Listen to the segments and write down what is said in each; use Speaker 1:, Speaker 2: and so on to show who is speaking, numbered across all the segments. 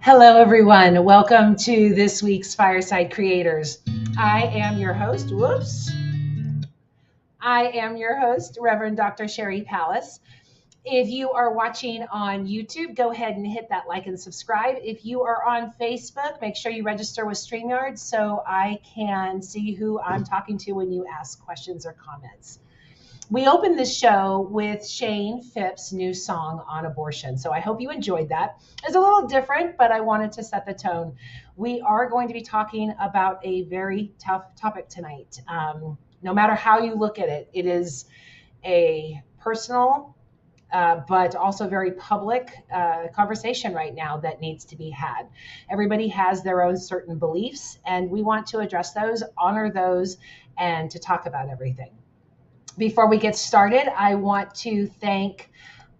Speaker 1: Hello, everyone. Welcome to this week's Fireside Creators. I am your host. I am your host, Reverend Dr. Sherry Palace. If you are watching on YouTube, go ahead and hit that like and subscribe. If you are on Facebook, make sure you register with StreamYard so I can see who I'm talking to when you ask questions or comments. We opened this show with Shane Phipps' new song on abortion. So I hope you enjoyed that. It's a little different, but I wanted to set the tone. We are going to be talking about a very tough topic tonight. No matter how you look at it, it is a personal, but also very public conversation right now that needs to be had. Everybody has their own certain beliefs, and we want to address those, honor those, and to talk about everything. Before we get started, I want to thank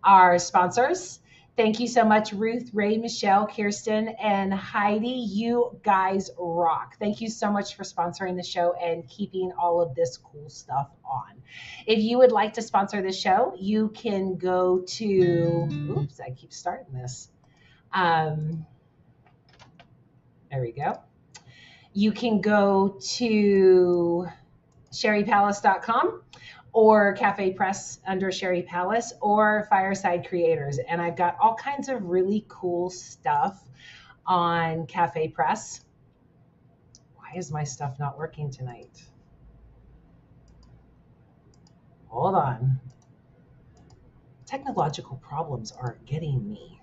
Speaker 1: our sponsors. Thank you so much, Ruth, Ray, Michelle, Kirsten, and Heidi. You guys rock. Thank you so much for sponsoring the show and keeping all of this cool stuff on. If you would like to sponsor the show, you can go to, oops, I keep starting this. There we go. You can go to sherrypalace.com or Cafe Press under Sherry Palace or Fireside Creators. And I've got all kinds of really cool stuff on Cafe Press. Why is my stuff not working tonight? Hold on. Technological problems are getting me.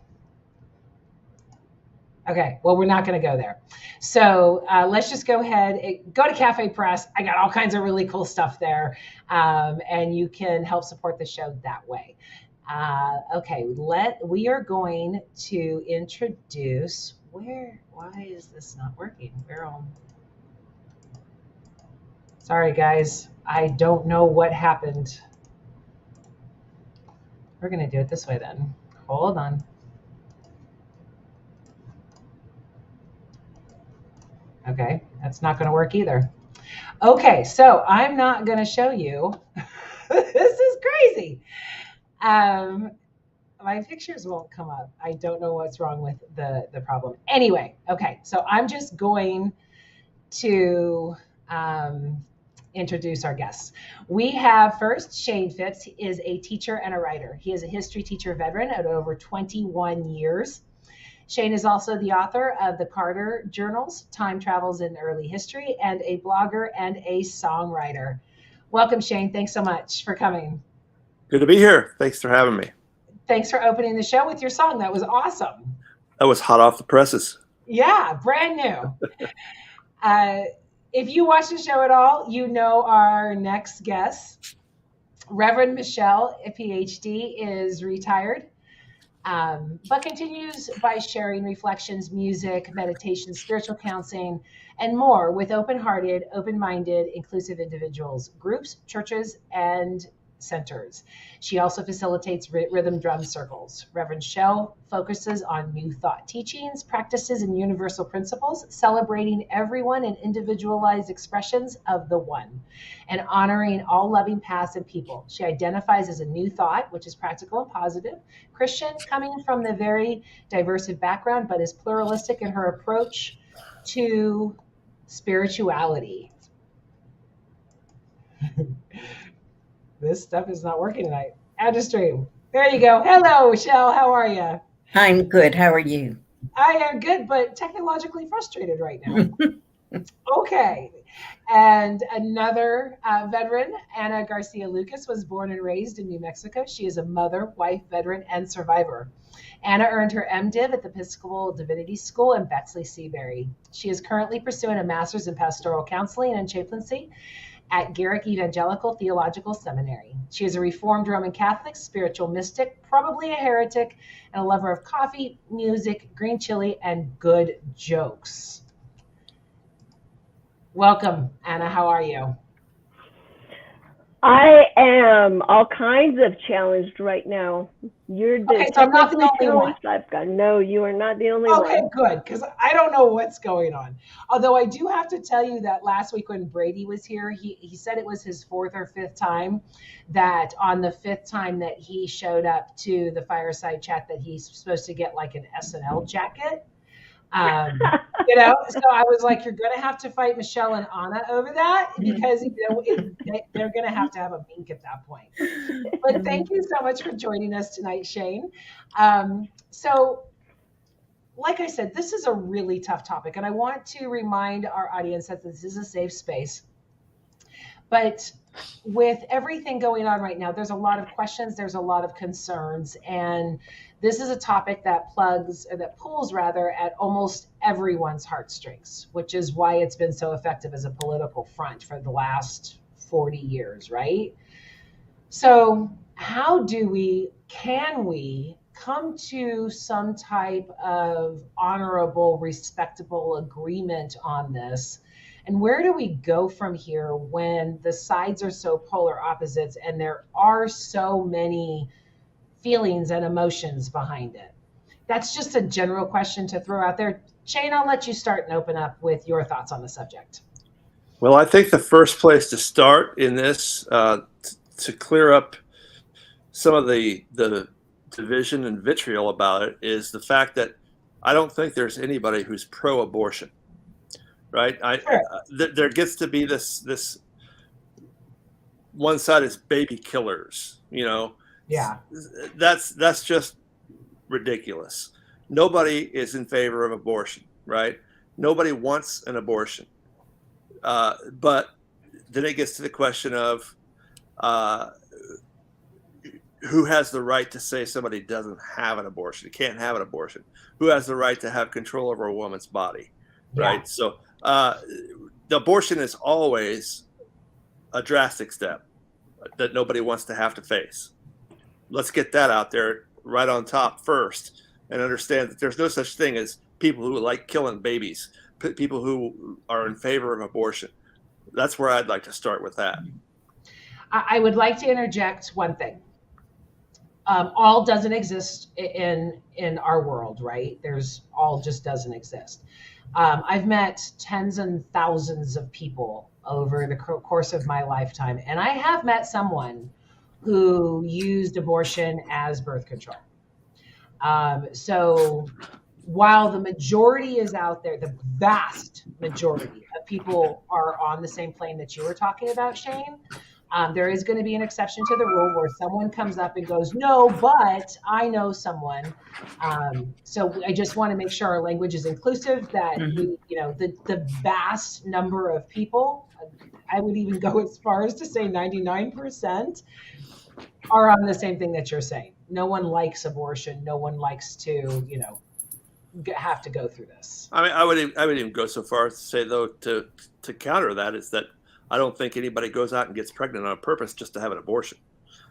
Speaker 1: Okay, well, we're not going to go there. So let's just go ahead, go to Cafe Press. I got all kinds of really cool stuff there, and you can help support the show that way. Okay, we are going to introduce, why is this not working? Sorry, guys, I don't know what happened. We're going to do it this way then. Hold on. Okay, that's not going to work either. Okay, so I'm not going to show you. This is crazy. My pictures won't come up. I don't know what's wrong with the problem. Anyway, okay, so I'm just going to introduce our guests. We have first Shane Phipps. He is a teacher and a writer. He is a history teacher veteran of over 21 years. Shane is also the author of the Carter Journals, Time Travels in Early History, and a blogger and a songwriter. Welcome, Shane. Thanks so much for coming.
Speaker 2: Good to be here. Thanks for having me.
Speaker 1: Thanks for opening the show with your song. That was awesome.
Speaker 2: That was hot off the presses.
Speaker 1: Yeah, brand new. If you watch the show at all, you know our next guest, Reverend Michelle, a PhD, is retired. But continues by sharing reflections, music, meditation, spiritual counseling, and more with open-hearted, open-minded, inclusive individuals, groups, churches, and centers. She also facilitates rhythm drum circles. Reverend Shell focuses on new thought teachings, practices, and universal principles, celebrating everyone and individualized expressions of the one, and honoring all loving paths and people. She identifies as a new thought, which is practical and positive, Christian, coming from the very diverse background, but is pluralistic in her approach to spirituality. This stuff is not working tonight. Add to stream. There you go. Hello, Shell. How are you?
Speaker 3: I'm good. How are you?
Speaker 1: I am good, but technologically frustrated right now. Okay. And another veteran, Ana Garcia Lucas, was born and raised in New Mexico. She is a mother, wife, veteran, and survivor. Anna earned her MDiv at the Episcopal Divinity School in Bexley Seabury. She is currently pursuing a master's in pastoral counseling and chaplaincy at Garrick Evangelical Theological Seminary. She is a Reformed Roman Catholic, spiritual mystic, probably a heretic, and a lover of coffee, music, green chili, and good jokes. Welcome, Anna. How are you?
Speaker 4: I am all kinds of challenged right now. You're the
Speaker 1: okay, so I'm not the only one.
Speaker 4: I've got. No, you are not the only
Speaker 1: one. Okay, good, because I don't know what's going on. Although I do have to tell you that last week when Brady was here, he said it was his fourth or fifth time, that on the fifth time that he showed up to the fireside chat that he's supposed to get like an SNL jacket. So I was like, you're going to have to fight Michelle and Anna over that because they're going to have a mink at that point. But thank you so much for joining us tonight, Shane. So like I said, this is a really tough topic, and I want to remind our audience that this is a safe space. But with everything going on right now, there's a lot of questions, there's a lot of concerns, and this is a topic that pulls at almost everyone's heartstrings, which is why it's been so effective as a political front for the last 40 years, right? So how can we come to some type of honorable, respectable agreement on this? And where do we go from here when the sides are so polar opposites and there are so many feelings and emotions behind it? That's just a general question to throw out there. Shane, I'll let you start and open up with your thoughts on the subject.
Speaker 2: Well, I think the first place to start in this, to clear up some of the division and vitriol about it, is the fact that I don't think there's anybody who's pro-abortion, right? There gets to be this one side is baby killers,
Speaker 1: Yeah.
Speaker 2: That's just ridiculous. Nobody is in favor of abortion, right? Nobody wants an abortion. But then it gets to the question of who has the right to say somebody doesn't have an abortion, can't have an abortion? Who has the right to have control over a woman's body, right? Yeah. So the abortion is always a drastic step that nobody wants to have to face. Let's get that out there right on top first and understand that there's no such thing as people who like killing babies, people who are in favor of abortion. That's where I'd like to start with that.
Speaker 1: I would like to interject one thing. All doesn't exist in our world, right? All just doesn't exist. I've met tens and thousands of people over the course of my lifetime, and I have met someone who used abortion as birth control. So while the majority is out there, the vast majority of people are on the same plane that you were talking about, Shane, there is going to be an exception to the rule where someone comes up and goes, no, but I know someone. So I just want to make sure our language is inclusive, that the vast number of people, I would even go as far as to say 99%, are on the same thing that you're saying. No one likes abortion. No one likes to, have to go through this.
Speaker 2: I mean, I would even go so far as to say, though, to counter that, is that I don't think anybody goes out and gets pregnant on purpose just to have an abortion.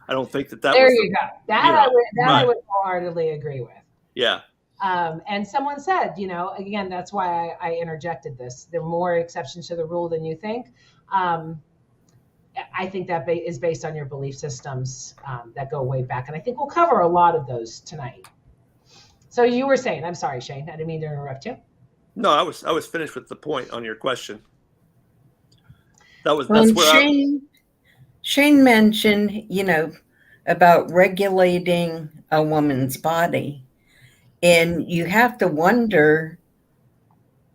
Speaker 2: I don't think that
Speaker 1: there was. There you go. I would wholeheartedly agree with.
Speaker 2: Yeah.
Speaker 1: And someone said, again, that's why I interjected this. There are more exceptions to the rule than you think. I think that is based on your belief systems that go way back. And I think we'll cover a lot of those tonight. So you were saying, I'm sorry, Shane, I didn't mean to interrupt you.
Speaker 2: No, I was finished with the point on your question.
Speaker 3: Shane mentioned, about regulating a woman's body. And you have to wonder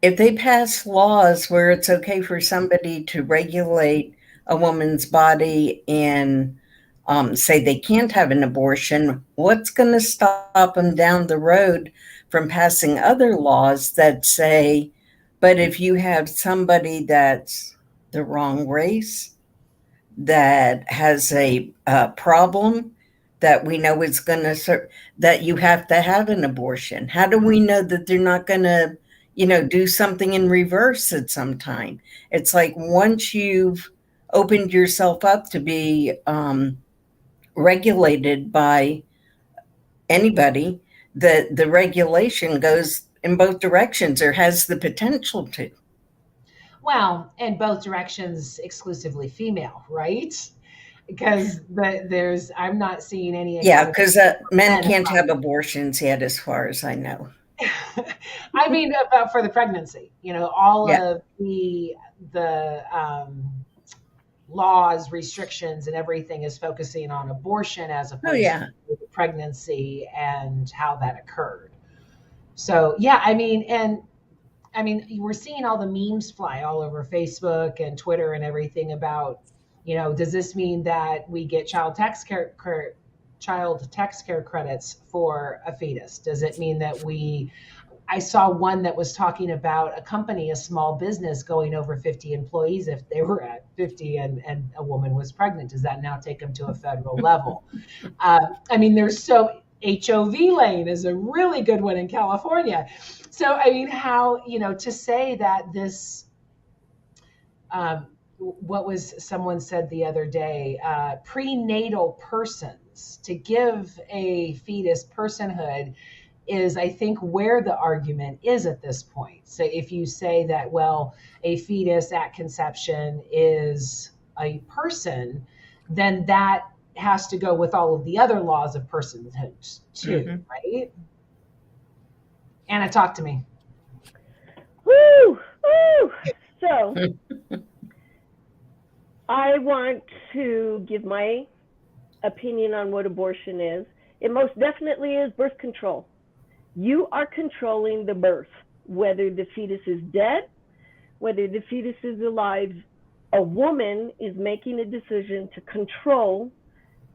Speaker 3: if they pass laws where it's okay for somebody to regulate a woman's body and say they can't have an abortion, what's going to stop them down the road from passing other laws that say, but if you have somebody that's the wrong race, that has a problem that we know is going to, that you have to have an abortion? How do we know that they're not going to, do something in reverse at some time? It's like once you've opened yourself up to be regulated by anybody, the regulation goes in both directions, or has the potential to.
Speaker 1: Well, in both directions, exclusively female, right? Because I'm not seeing any.
Speaker 3: Yeah, because men can't have abortions yet, as far as I know.
Speaker 1: I mean, about for the pregnancy, all of the laws, restrictions, and everything is focusing on abortion as opposed to the pregnancy and how that occurred. So, yeah, I mean, and I mean, we're seeing all the memes fly all over Facebook and Twitter and everything about, does this mean that we get child tax care credits for a fetus? Does it mean that I saw one that was talking about a company, a small business, going over 50 employees if they were at 50 and a woman was pregnant. Does that now take them to a federal level? I mean, there's HOV lane is a really good one in California. So, I mean, how, to say that this, what was someone said the other day, prenatal persons, to give a fetus personhood is, I think, where the argument is at this point. So if you say that, well, a fetus at conception is a person, then that has to go with all of the other laws of personhood too, right? Anna, talk to me.
Speaker 4: Woo! Woo! So I want to give my opinion on what abortion is. It most definitely is birth control. You are controlling the birth, whether the fetus is dead, whether the fetus is alive. A woman is making a decision to control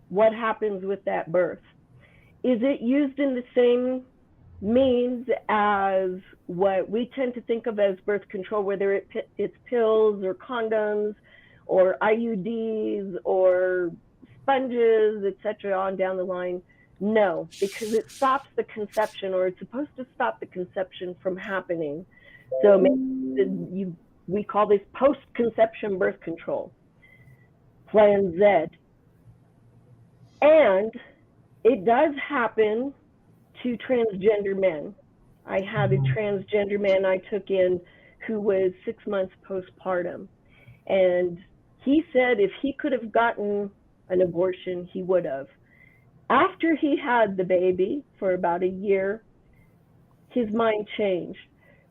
Speaker 4: what happens with that birth. Is it used in the same means as what we tend to think of as birth control, whether it's pills or condoms or IUDs or sponges, etc., on down the line? No, because it stops the conception, or it's supposed to stop the conception from happening. So we call this post-conception birth control, Plan Z. And it does happen to transgender men. I had a transgender man I took in who was 6 months postpartum. And he said if he could have gotten an abortion, he would have. After he had the baby for about a year, his mind changed.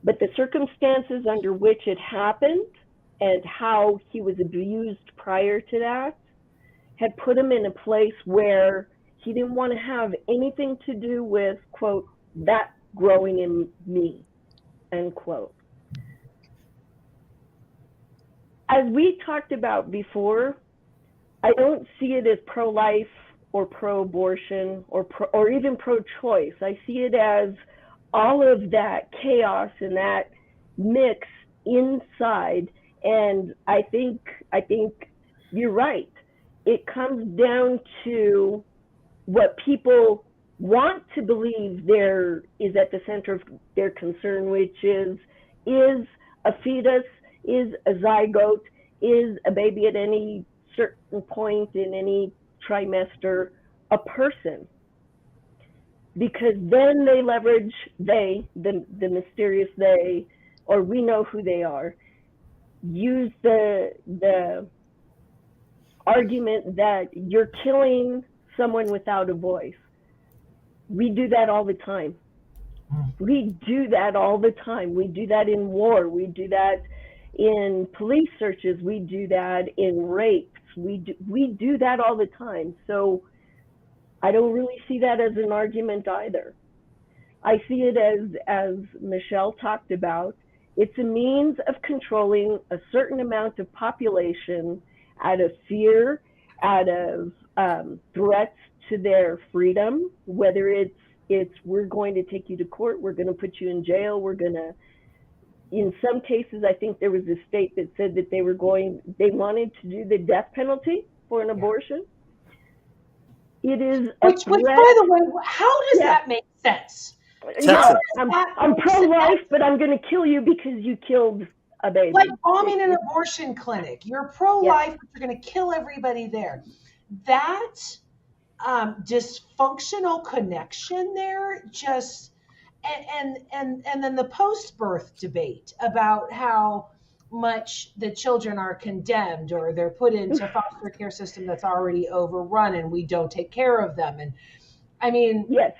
Speaker 4: But the circumstances under which it happened and how he was abused prior to that had put him in a place where he didn't want to have anything to do with, quote, that growing in me, end quote. As we talked about before, I don't see it as pro-life or pro-abortion or even pro-choice. I see it as all of that chaos and that mix inside. And I think you're right. It comes down to what people want to believe there is at the center of their concern, which is a fetus, is a zygote, is a baby at any certain point in any trimester a person? Because then they leverage the mysterious they, or we know who they are, use the argument that you're killing someone without a voice. We do that all the time. We do that all the time. We do that in war. We do that in police searches. We do that in rapes. We do that all the time. So I don't really see that as an argument either. I see it as Michelle talked about, it's a means of controlling a certain amount of population out of fear, out of threats to their freedom, whether it's we're going to take you to court, we're going to put you in jail, we're going to, in some cases, I think there was a state that said that they wanted to do the death penalty for an abortion. It is
Speaker 1: which by the way, how does that make sense?
Speaker 4: Yeah, I'm pro-life, but I'm going to kill you because you killed a baby.
Speaker 1: Like bombing an abortion clinic. You're pro-life, but you're going to kill everybody there. That dysfunctional connection there just, and then the post-birth debate about how much the children are condemned or they're put into foster care system that's already overrun and we don't take care of them. And I mean,
Speaker 4: yes,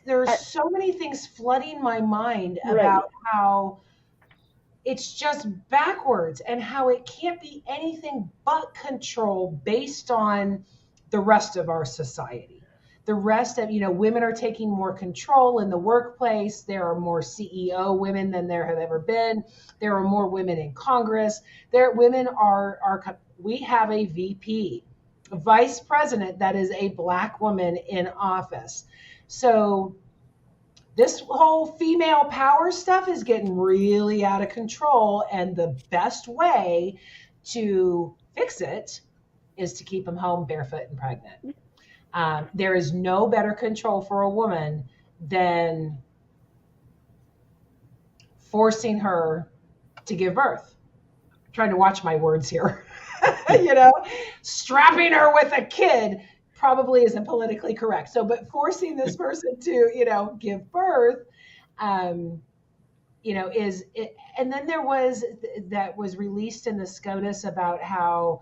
Speaker 1: there's so many things flooding my mind about how it's just backwards and how it can't be anything but control based on the rest of our society. the rest of, women are taking more control in the workplace. There are more CEO women than there have ever been. There are more women in Congress. We have a VP, a vice president that is a Black woman in office. So this whole female power stuff is getting really out of control. And the best way to fix it is to keep them home barefoot and pregnant. There is no better control for a woman than forcing her to give birth. I'm trying to watch my words here. Strapping her with a kid probably isn't politically correct. So, but forcing this person to, give birth, is it. And then there was that was released in the SCOTUS about how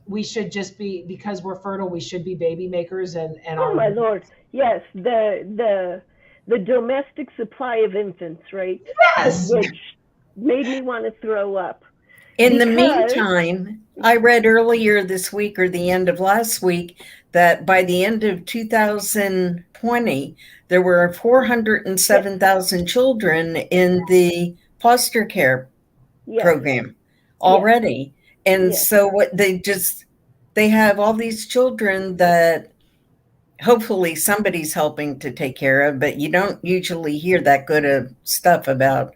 Speaker 1: we should just be, because we're fertile, we should be baby makers and
Speaker 4: oh my Lord, yes, the domestic supply of infants, right?
Speaker 1: Yes,
Speaker 4: which made me want to throw up.
Speaker 3: In the meantime, I read earlier this week or the end of last week that by the end of 2020, there were 407,000 children in the foster care program already. And so what they have all these children that hopefully somebody's helping to take care of, but you don't usually hear that good of stuff about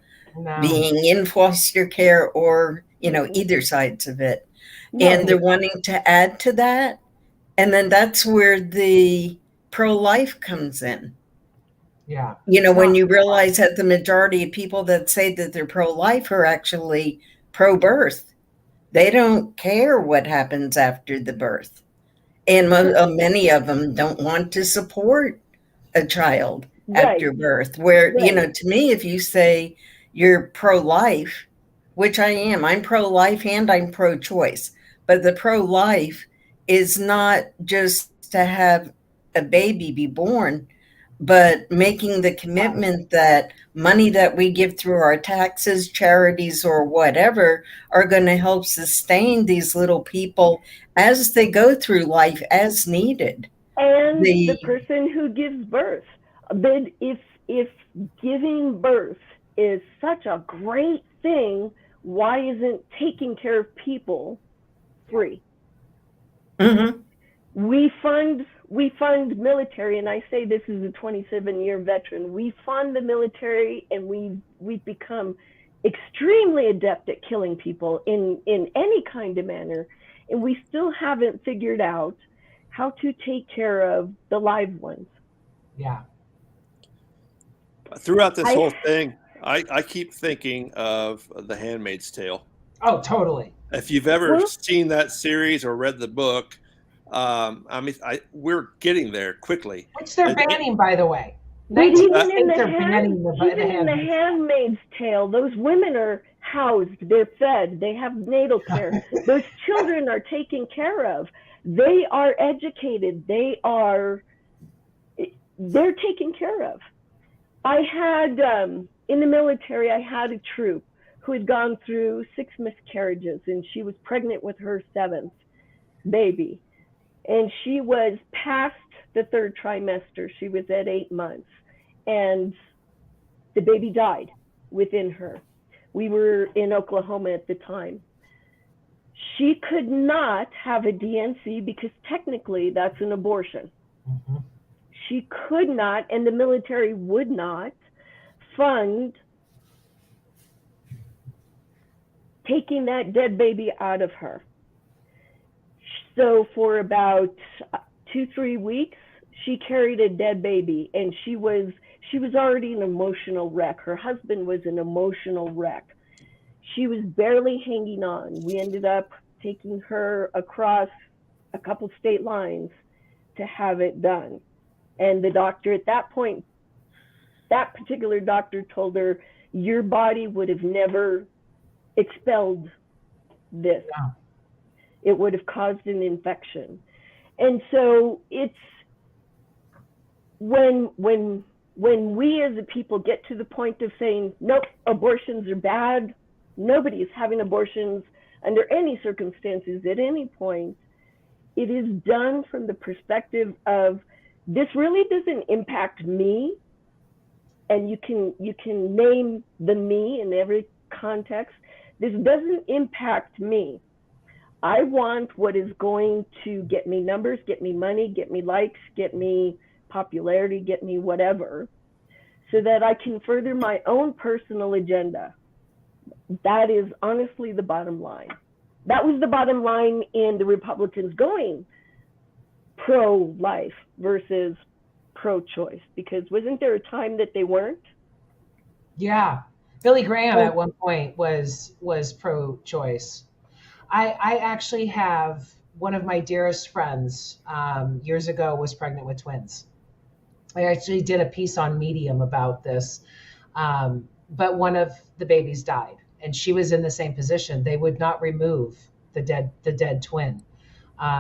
Speaker 3: being in foster care or, either sides of it. No. And they're wanting to add to that. And then that's where the pro-life comes in.
Speaker 1: Yeah.
Speaker 3: When you realize that the majority of people that say that they're pro-life are actually pro-birth. They don't care what happens after the birth. And many of them don't want to support a child after birth. Where, to me, if you say you're pro-life, which I am, I'm pro-life and I'm pro-choice. But the pro-life is not just to have a baby be born, but making the commitment that money that we give through our taxes, charities, or whatever are going to help sustain these little people as they go through life as needed.
Speaker 4: And the person who gives birth. But if giving birth is such a great thing, why isn't taking care of people free?
Speaker 3: Mm-hmm.
Speaker 4: We fund military, and I say this as a 27-year veteran. We fund the military, and we've become extremely adept at killing people in any kind of manner, and we still haven't figured out how to take care of the live ones.
Speaker 1: Yeah.
Speaker 2: Throughout this whole thing, I keep thinking of The Handmaid's Tale.
Speaker 1: Oh, totally.
Speaker 2: If you've ever seen that series or read the book, we're getting there quickly.
Speaker 1: Which they're banning, by the way.
Speaker 4: Even in the Handmaid's Tale, those women are housed, they're fed, they have natal care. Those children are taken care of. They are educated. They're taken care of. I had, in the military, I had a troop who had gone through 6 miscarriages, and she was pregnant with her 7th baby. And she was past the 3rd trimester. She was at 8 months, and the baby died within her. We were in Oklahoma at the time. She could not have a DNC because technically that's an abortion. Mm-hmm. She could not, and the military would not fund taking that dead baby out of her. So for about 2-3 weeks, she carried a dead baby, and she was already an emotional wreck. Her husband was an emotional wreck. She was barely hanging on. We ended up taking her across a couple state lines to have it done. And the doctor at that point, that particular doctor told her, your body would have never expelled this. Yeah. It would have caused an infection. And so it's when we as a people get to the point of saying, nope, abortions are bad, nobody is having abortions under any circumstances at any point, it is done from the perspective of, this really doesn't impact me. And you can name the me in every context. This doesn't impact me. I want what is going to get me numbers, get me money, get me likes, get me popularity, get me whatever, so that I can further my own personal agenda. That is honestly the bottom line. That was the bottom line in the Republicans going pro-life versus pro-choice, because wasn't there a time that they weren't?
Speaker 1: Yeah. Billy Graham at one point was pro-choice. I actually have one of my dearest friends years ago was pregnant with twins. I actually did a piece on Medium about this, but one of the babies died, and she was in the same position. They would not remove the dead twin.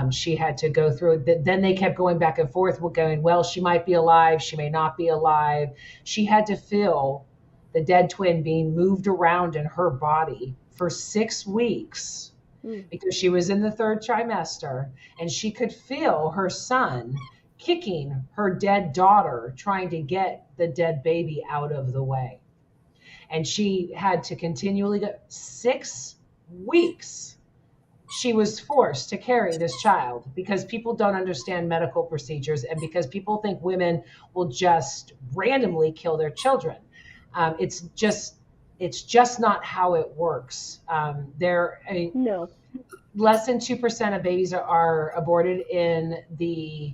Speaker 1: She had to go through it. Then they kept going back and forth, going, well, she might be alive, she may not be alive. She had to feel the dead twin being moved around in her body for 6 weeks because she was in the 3rd trimester, and she could feel her son kicking her dead daughter, trying to get the dead baby out of the way. And she had to continually go 6 weeks. She was forced to carry this child because people don't understand medical procedures, and because people think women will just randomly kill their children. It's just not how it works.
Speaker 4: No.
Speaker 1: Less than 2% of babies are aborted in the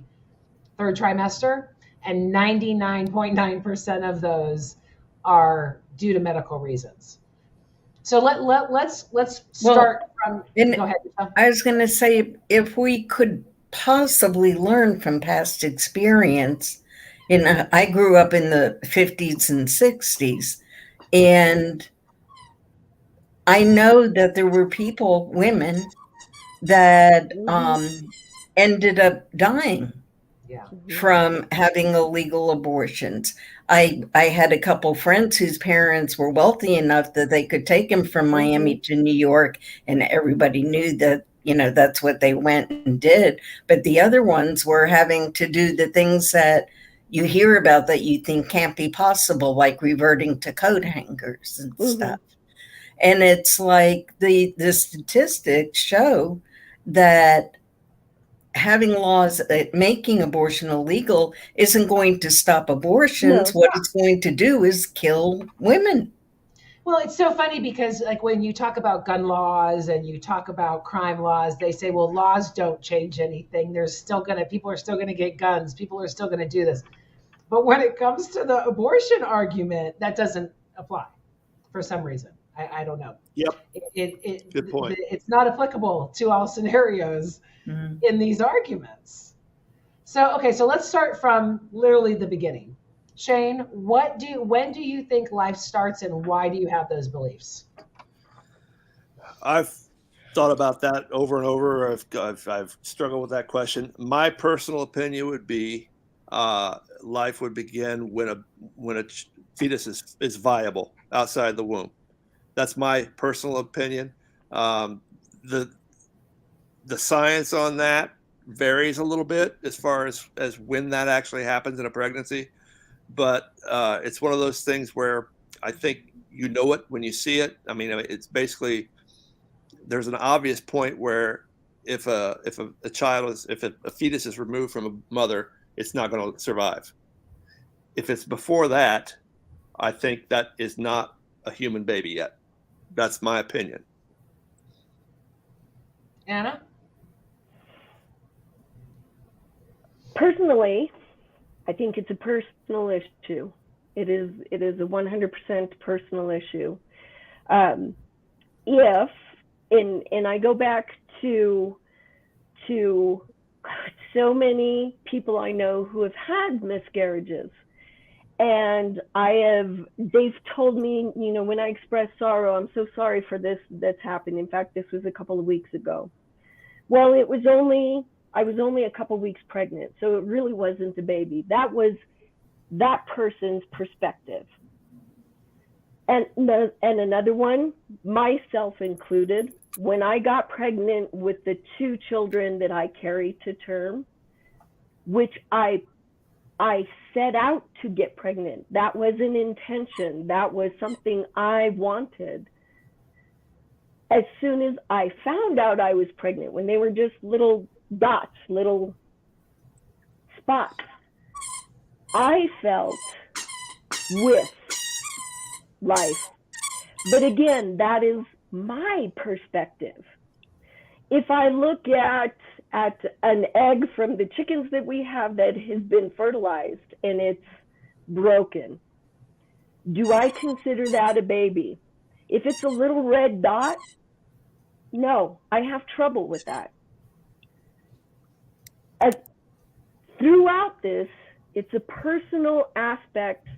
Speaker 1: 3rd trimester, and 99.9% of those are due to medical reasons. So let's start from. Go ahead.
Speaker 3: I was going to say, if we could possibly learn from past experience, I grew up in the 50s and 60s, and I know that there were women that ended up dying from having illegal abortions. I had a couple friends whose parents were wealthy enough that they could take them from Miami to New York, and everybody knew that, that's what they went and did. But the other ones were having to do the things that you hear about that you think can't be possible, like reverting to coat hangers and stuff. And it's like the statistics show that having laws making abortion illegal isn't going to stop abortions. What it's going to do is kill women.
Speaker 1: Well, it's so funny because, like, when you talk about gun laws and you talk about crime laws, they say, well, laws don't change anything. People are still gonna get guns. People are still gonna do this. But when it comes to the abortion argument, that doesn't apply for some reason. I don't know.
Speaker 2: Yep. Good point.
Speaker 1: It's not applicable to all scenarios in these arguments. So let's start from literally the beginning. Shane, when do you think life starts, and why do you have those beliefs?
Speaker 2: I've thought about that over and over. I've struggled with that question. My personal opinion would be life would begin when a fetus is viable outside the womb. That's my personal opinion. The science on that varies a little bit as far as when that actually happens in a pregnancy. But it's one of those things where I think it when you see it. I mean, it's basically, there's an obvious point where if a fetus is removed from a mother, it's not going to survive. If it's before that, I think that is not a human baby yet. That's my opinion.
Speaker 1: Anna?
Speaker 4: Personally, I think it's a personal issue. It is a 100% personal issue. And I go back to so many people I know who have had miscarriages. And they've told me, when I express sorrow, I'm so sorry for this that's happened. In fact, this was a couple of weeks ago. Well, I was only a couple of weeks pregnant, so it really wasn't a baby. That was that person's perspective. And another one, myself included, when I got pregnant with the 2 children that I carry to term, which I set out to get pregnant. That was an intention. That was something I wanted. As soon as I found out I was pregnant, when they were just little dots, little spots, I felt with life. But again, that is my perspective. If I look at an egg from the chickens that we have that has been fertilized and it's broken, do I consider that a baby? If it's a little red dot, no, I have trouble with that. Throughout this, it's a personal aspect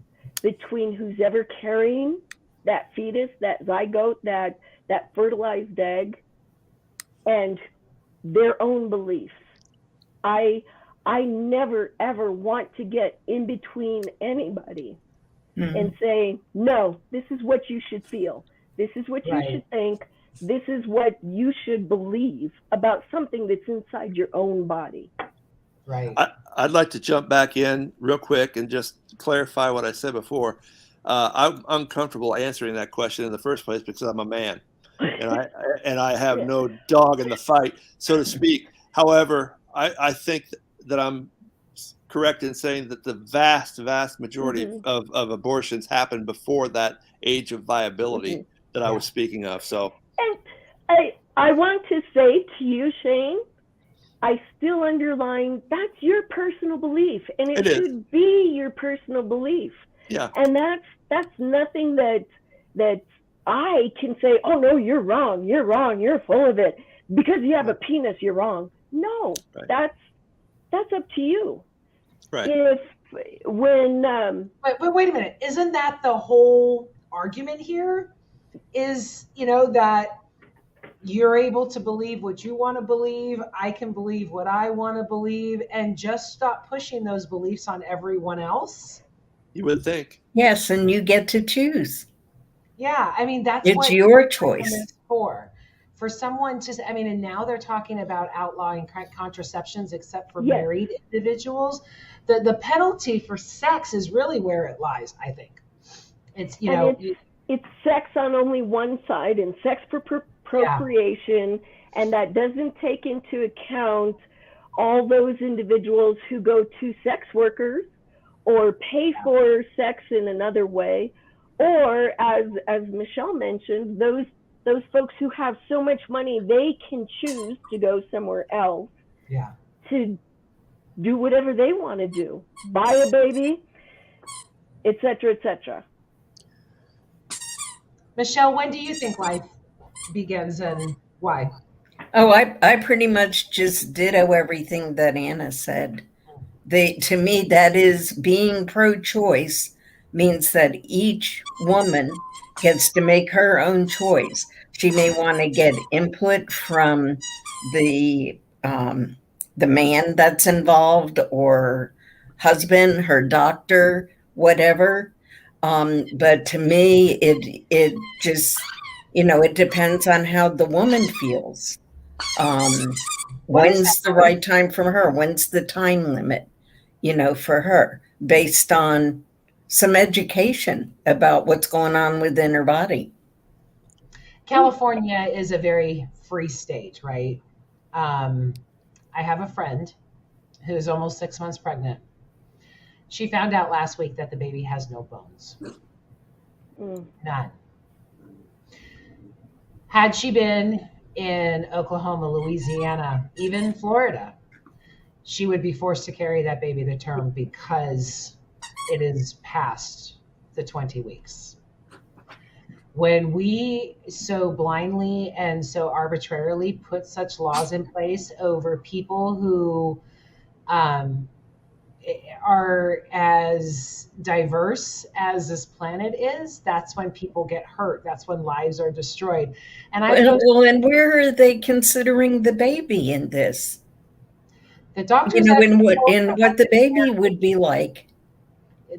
Speaker 4: between who's ever carrying that fetus, that zygote, that fertilized egg, and their own beliefs. I never ever want to get in between anybody and say, no, this is what you should feel. This is what you should think. This is what you should believe about something that's inside your own body.
Speaker 1: Right.
Speaker 2: I'd like to jump back in real quick and just clarify what I said before. I'm uncomfortable answering that question in the first place because I'm a man, and I have no dog in the fight, so to speak. However, I think that I'm correct in saying that the vast majority of abortions happen before that age of viability that I was speaking of. So,
Speaker 4: and I want to say to you, Shane, I still underline that's your personal belief, and it should be your personal belief.
Speaker 2: Yeah.
Speaker 4: And that's nothing that I can say, oh no, you're wrong, you're full of it. Because you have a penis, you're wrong. No, that's up to you.
Speaker 2: Right.
Speaker 1: But wait a minute, isn't that the whole argument here? Is, that you're able to believe what you want to believe, I can believe what I want to believe, and just stop pushing those beliefs on everyone else?
Speaker 2: You would think.
Speaker 3: Yes, and you get to choose.
Speaker 1: Yeah, I mean, that's
Speaker 3: it's
Speaker 1: what
Speaker 3: your choice.
Speaker 1: Is for someone to, and now they're talking about outlawing contraceptions except for married individuals. The penalty for sex is really where it lies, I think. It's,
Speaker 4: it's sex on only one side, and sex for procreation, and that doesn't take into account all those individuals who go to sex workers or pay for sex in another way, or as Michelle mentioned, those folks who have so much money they can choose to go somewhere else to do whatever they want to do, buy a baby, etc., etc.
Speaker 1: Michelle, when do you think life begins and why?
Speaker 3: Oh, I pretty much just ditto everything that Anna said. To me, that is being pro-choice means that each woman gets to make her own choice. She may want to get input from the man that's involved, or husband, her doctor, whatever. But to me, it just, it depends on how the woman feels. When's the right time for her? When's the time limit, for her, based on some education about what's going on within her body.
Speaker 1: California is a very free state, right? I have a friend who's almost 6 months pregnant. She found out last week that the baby has no bones. None. Had she been in Oklahoma, Louisiana, even Florida, she would be forced to carry that baby to term because it is past the 20 weeks. When we so blindly and so arbitrarily put such laws in place over people who are as diverse as this planet is, that's when people get hurt. That's when lives are destroyed. And
Speaker 3: and where are they considering the baby in this?
Speaker 1: The doctors,
Speaker 3: in what the baby would be like.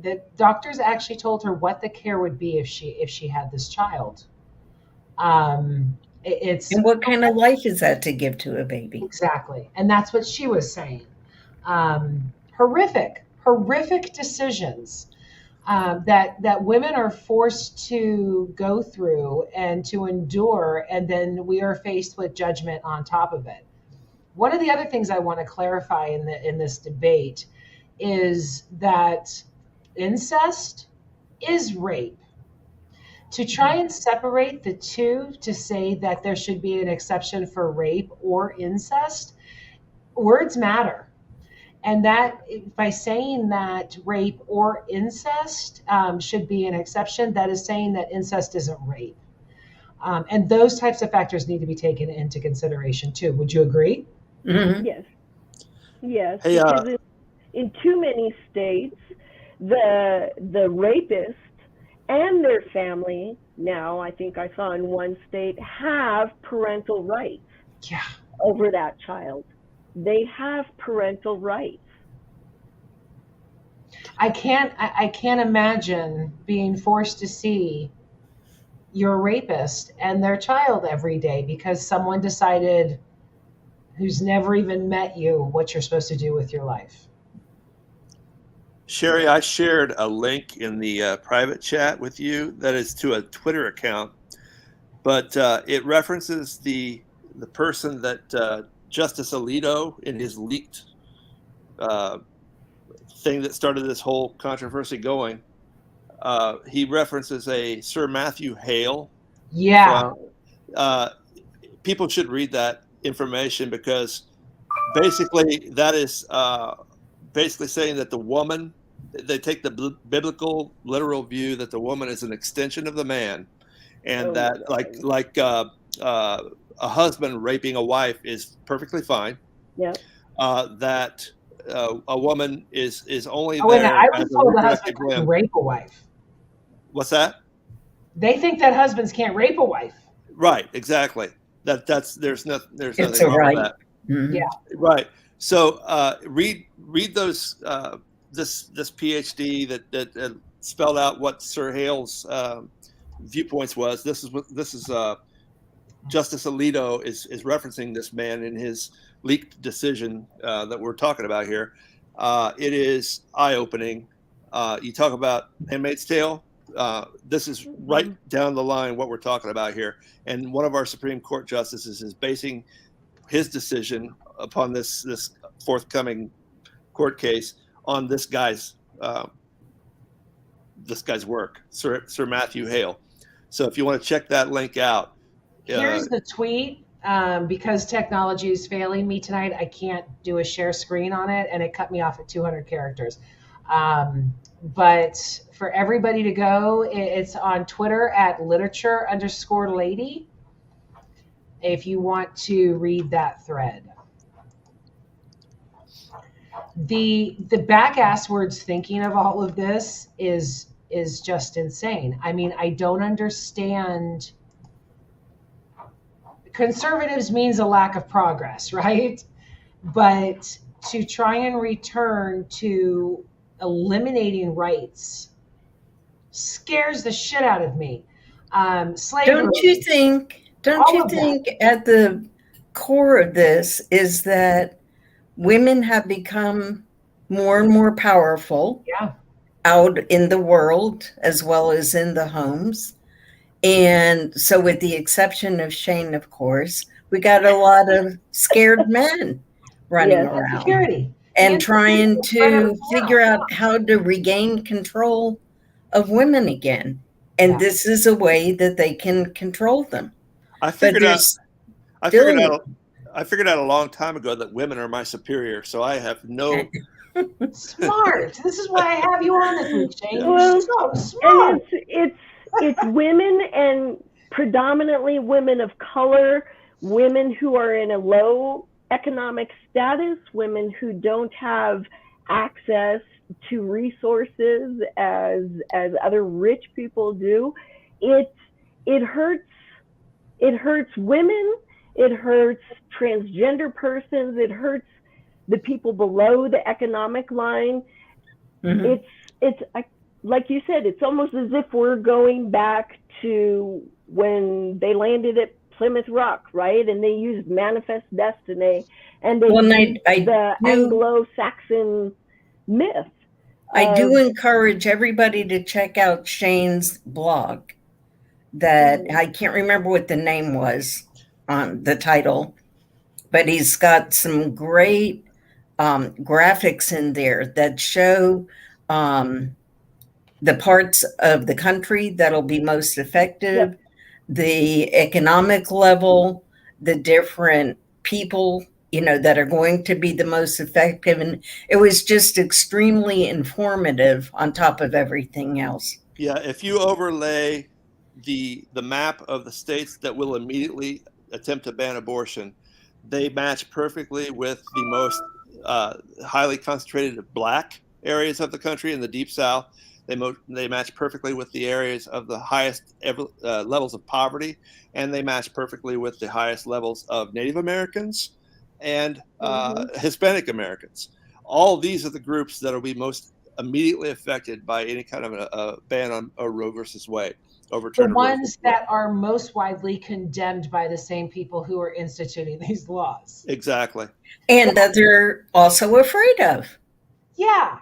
Speaker 1: the doctors actually told her what the care would be if she had this child. It's
Speaker 3: And what kind of life is that to give to a baby?
Speaker 1: exactly, and that's what she was saying. Horrific decisions that women are forced to go through and to endure, and then we are faced with judgment on top of it. One of the other things I want to clarify in this debate is that incest is rape. To try and separate the two, to say that there should be an exception for rape or incest, words matter. And that by saying that rape or incest should be an exception, that is saying that incest isn't rape. And those types of factors need to be taken into consideration too. Would you agree?
Speaker 3: Mm-hmm.
Speaker 4: Yes.
Speaker 2: Hey,
Speaker 4: Because in too many states, the rapist and their family, now I think I saw in one state, have parental rights over that child. They have parental rights.
Speaker 1: I can't imagine being forced to see your rapist and their child every day because someone decided, who's never even met you, what you're supposed to do with your life.
Speaker 2: Sherry, I shared a link in the private chat with you that is to a Twitter account, but it references the person that Justice Alito, in his leaked thing that started this whole controversy going, he references a Sir Matthew Hale.
Speaker 1: Yeah.
Speaker 2: People should read that information because basically that is basically saying that the woman, they take the biblical literal view that the woman is an extension of the man, and that like a husband raping a wife is perfectly fine.
Speaker 4: Yeah.
Speaker 2: That a woman is only
Speaker 1: Oh, wait,
Speaker 2: there
Speaker 1: I
Speaker 2: as
Speaker 1: was
Speaker 2: a
Speaker 1: told the
Speaker 2: reproductive
Speaker 1: husband couldn't
Speaker 2: limb.
Speaker 1: rape a wife.
Speaker 2: What's that?
Speaker 1: They think that husbands can't rape a wife.
Speaker 2: Right, exactly. There's nothing
Speaker 3: It's
Speaker 2: wrong
Speaker 3: right.
Speaker 2: with that.
Speaker 3: Mm-hmm.
Speaker 1: Yeah.
Speaker 2: Right. So read those this PhD that spelled out what Sir Hale's viewpoints was. This is Justice Alito is referencing this man in his leaked decision that we're talking about here. It is eye-opening. You talk about Handmaid's Tale. This is right down the line what we're talking about here. And one of our Supreme Court justices is basing his decision upon this forthcoming court case on this guy's work, Sir Matthew Hale. So if you want to check that link out.
Speaker 1: Here's the tweet. Because technology is failing me tonight, I can't do a share screen on it, and it cut me off at 200 characters. But for everybody to go, it's on Twitter at literature_lady if you want to read that thread. The back-ass words thinking of all of this is just insane. I mean, I don't understand. Conservatives means a lack of progress, right? But to try and return to eliminating rights scares the shit out of me. Slavery.
Speaker 3: Don't you think at the core of this is that women have become more and more powerful out in the world as well as in the homes? And so with the exception of Shane, of course, we got a lot of scared men running around.
Speaker 1: Security.
Speaker 3: And trying to figure out how to regain control of women again. And this is a way that they can control them.
Speaker 2: I figured out a long time ago that women are my superior, so I have no.
Speaker 1: Smart. This is why I have you on this week, Shane. You're so smart.
Speaker 4: And it's women, and predominantly women of color, women who are in a low economic status, women who don't have access to resources as other rich people do. It hurts women, it hurts transgender persons, it hurts the people below the economic line. Mm-hmm. like you said, it's almost as if we're going back to when they landed at Plymouth Rock, right? And they used manifest destiny, and they used the Anglo-Saxon myth.
Speaker 3: I do encourage everybody to check out Shane's blog. That I can't remember what the name was on the title, but he's got some great graphics in there that show the parts of the country that'll be most effective,
Speaker 4: Yep.
Speaker 3: the economic level, the different people, that are going to be the most effective. And it was just extremely informative on top of everything else.
Speaker 2: Yeah, if you overlay the map of the states that will immediately attempt to ban abortion, they match perfectly with the most highly concentrated Black areas of the country in the Deep South. They match perfectly with the areas of the highest levels of poverty, and they match perfectly with the highest levels of Native Americans and Hispanic Americans. All these are the groups that will be most immediately affected by any kind of a ban on Roe versus Wade.
Speaker 1: The ones that are most widely condemned by the same people who are instituting these laws.
Speaker 2: Exactly.
Speaker 3: And that they're also afraid of.
Speaker 1: Yeah.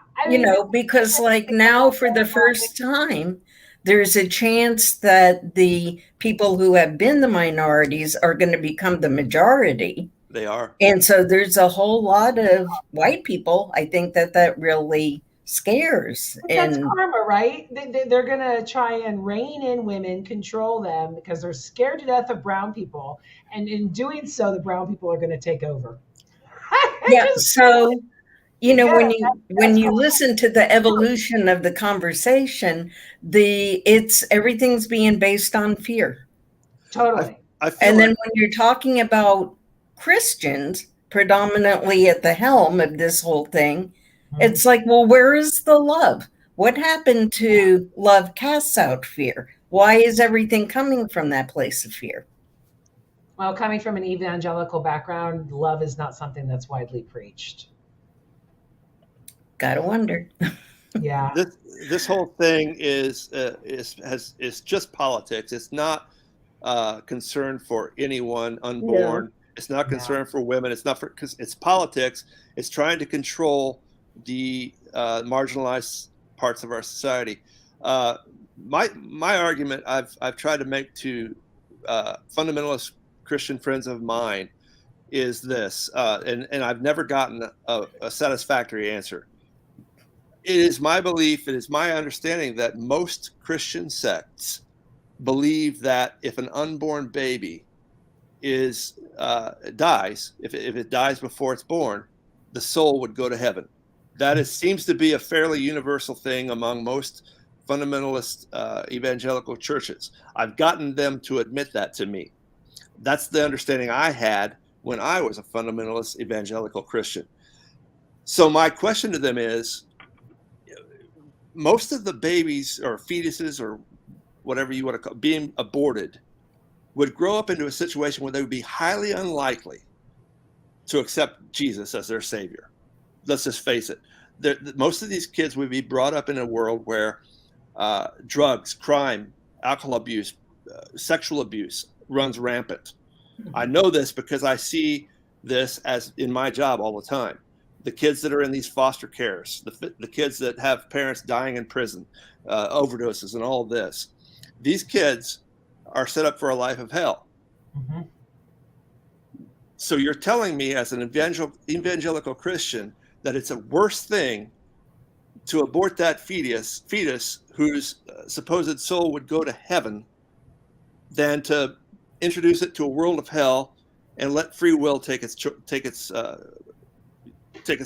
Speaker 3: Because like now for the first time, there's a chance that the people who have been the minorities are going to become the majority.
Speaker 2: They are.
Speaker 3: And so there's a whole lot of white people, I think, that really scares.
Speaker 1: But that's karma, right? They're going to try and rein in women, control them, because they're scared to death of brown people. And in doing so, the brown people are going to take over.
Speaker 3: Yeah. So, when you listen to the evolution of the conversation, everything's being based on fear.
Speaker 1: Totally.
Speaker 3: And then when you're talking about Christians predominantly at the helm of this whole thing, it's like, well, where is the love? What happened to love casts out fear? Why is everything coming from that place of fear?
Speaker 1: Well, coming from an evangelical background, love is not something that's widely preached.
Speaker 3: Gotta wonder.
Speaker 1: Yeah.
Speaker 2: This whole thing is just politics. It's not concern for anyone unborn. Yeah. It's not concern for women. It's not because it's politics. It's trying to control the marginalized parts of our society. My argument I've tried to make to fundamentalist Christian friends of mine is this, and I've never gotten a satisfactory answer. It is my belief, it is my understanding that most Christian sects believe that if an unborn baby dies, if it dies before it's born, the soul would go to heaven. That seems to be a fairly universal thing among most fundamentalist evangelical churches. I've gotten them to admit that to me. That's the understanding I had when I was a fundamentalist evangelical Christian. So my question to them is, most of the babies or fetuses or whatever you want to call being aborted would grow up into a situation where they would be highly unlikely to accept Jesus as their savior. Let's just face it. Most of these kids would be brought up in a world where drugs, crime, alcohol abuse, sexual abuse runs rampant. I know this because I see this as in my job all the time. The kids that are in these foster cares, the kids that have parents dying in prison, overdoses and all of this. These kids are set up for a life of hell. Mm-hmm. So you're telling me as an evangelical Christian that it's a worse thing to abort that fetus whose supposed soul would go to heaven than to introduce it to a world of hell and let free will take its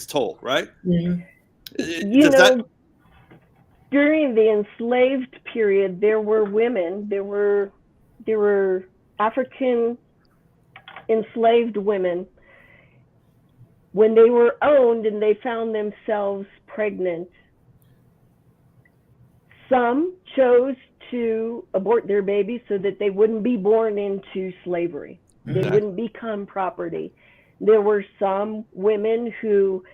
Speaker 2: toll, right?
Speaker 4: Mm-hmm. During the enslaved period, there were women, there were African enslaved women, when they were owned and they found themselves pregnant, some chose to abort their babies so that they wouldn't be born into slavery. They wouldn't become property. There were some women who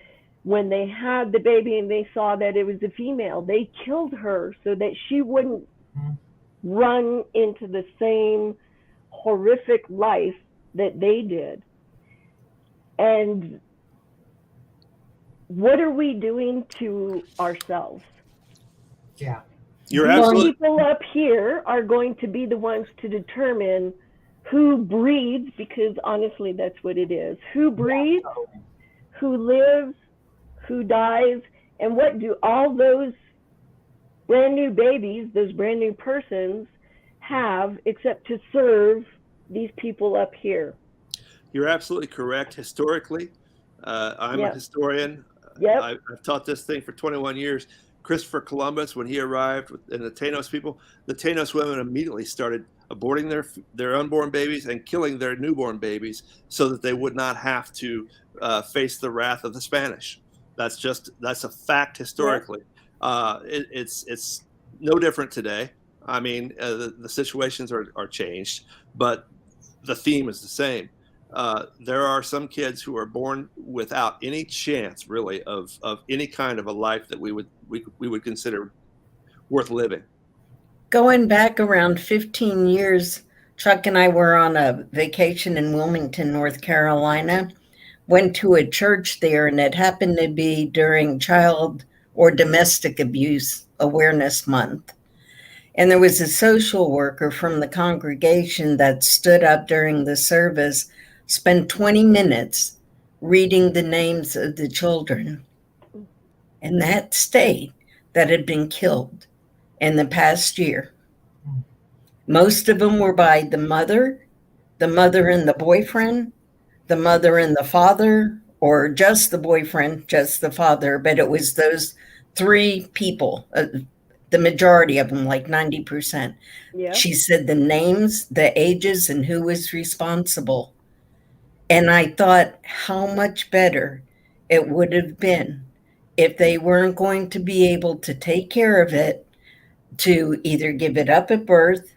Speaker 4: when they had the baby and they saw that it was a female, they killed her so that she wouldn't run into the same horrific life that they did. And what are we doing to ourselves?
Speaker 1: Yeah.
Speaker 2: You're
Speaker 4: These
Speaker 2: absolutely
Speaker 4: people up here are going to be the ones to determine who breathes, because honestly, that's what it is. Who breathes, who lives, who dies, and what do all those brand new babies, those brand new persons have except to serve these people up here?
Speaker 2: You're absolutely correct. Historically, I'm a
Speaker 4: Yep.
Speaker 2: historian.
Speaker 4: Yep.
Speaker 2: I've taught this thing for 21 years. Christopher Columbus, when he arrived and the Taínos people, the Taínos women immediately started aborting their unborn babies and killing their newborn babies so that they would not have to face the wrath of the Spanish. That's a fact historically. It's no different today. I mean, the situations are changed, but the theme is the same. There are some kids who are born without any chance, really, of any kind of a life that we would consider worth living.
Speaker 3: Going back around 15 years, Chuck and I were on a vacation in Wilmington, North Carolina, went to a church there, and it happened to be during Child or Domestic Abuse Awareness Month. And there was a social worker from the congregation that stood up during the service, spent 20 minutes reading the names of the children in that state that had been killed in the past year. Most of them were by the mother and the boyfriend, the mother and the father, or just the boyfriend, just the father. But it was those three people, the majority of them, like 90%.
Speaker 4: Yeah.
Speaker 3: She said the names, the ages, and who was responsible. And I thought how much better it would have been if they weren't going to be able to take care of it, to either give it up at birth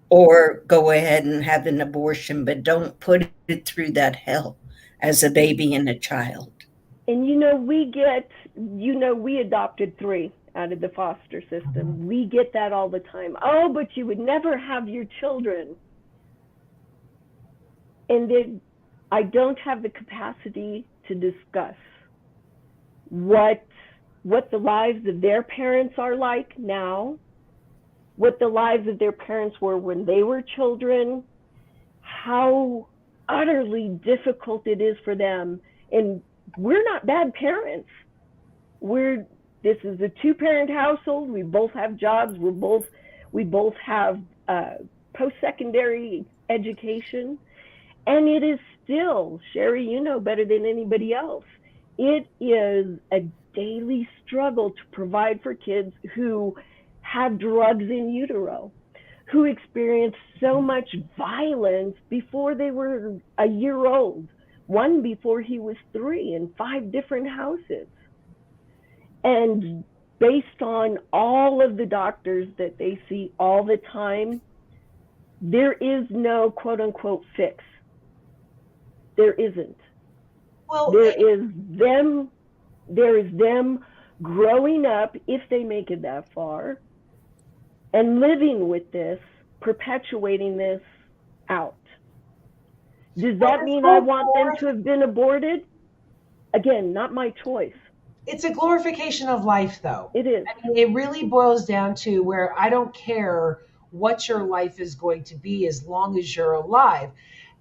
Speaker 3: or go ahead and have an abortion, but don't put it through that hell as a baby and a child.
Speaker 4: And we adopted 3 out of the foster system. We get that all the time. Oh, but you would never have your children. And I don't have the capacity to discuss what the lives of their parents are like now, what the lives of their parents were when they were children, how utterly difficult it is for them. And we're not bad parents. This is a 2-parent household. We both have jobs. We both have post-secondary education. And it is still, Sherry, you know better than anybody else, it is a daily struggle to provide for kids who had drugs in utero, who experienced so much violence before they were a year old, one before he was 3 in 5 different houses. And based on all of the doctors that they see all the time, there is no quote unquote fix. There isn't.
Speaker 1: Well,
Speaker 4: there is them growing up, if they make it that far, and living with this, perpetuating this out. Does that mean I want them to have been aborted? Again, not my choice.
Speaker 1: It's a glorification of life, though.
Speaker 4: It is.
Speaker 1: I mean, it really boils down to where I don't care what your life is going to be as long as you're alive.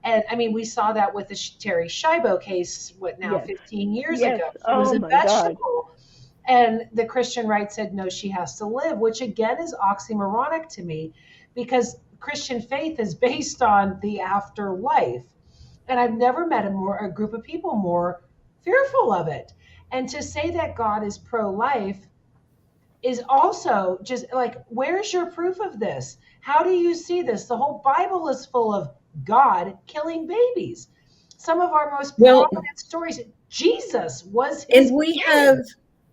Speaker 1: And I mean, we saw that with the Terry Schiavo case, 15 years ago. She was a vegetable. And the Christian right said, no, she has to live, which again is oxymoronic to me, because Christian faith is based on the afterlife. And I've never met a group of people more fearful of it. And to say that God is pro-life is also just like, where's your proof of this? How do you see this? The whole Bible is full of God killing babies. Some of our most prominent stories, Jesus was his
Speaker 3: and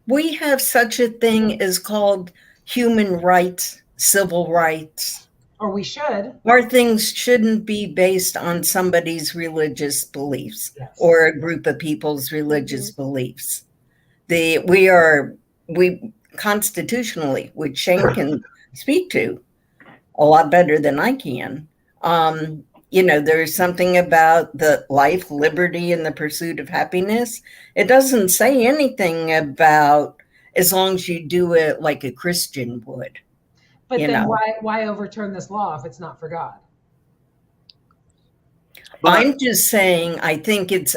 Speaker 3: we have such a thing as called human rights, civil rights.
Speaker 1: Or we should.
Speaker 3: Our things shouldn't be based on somebody's religious beliefs or a group of people's religious beliefs. We constitutionally, which Shane can speak to a lot better than I can. There's something about the life, liberty, and the pursuit of happiness. It doesn't say anything about as long as you do it like a Christian would.
Speaker 1: But then why overturn this law if it's not for God?
Speaker 3: I'm just saying, I think it's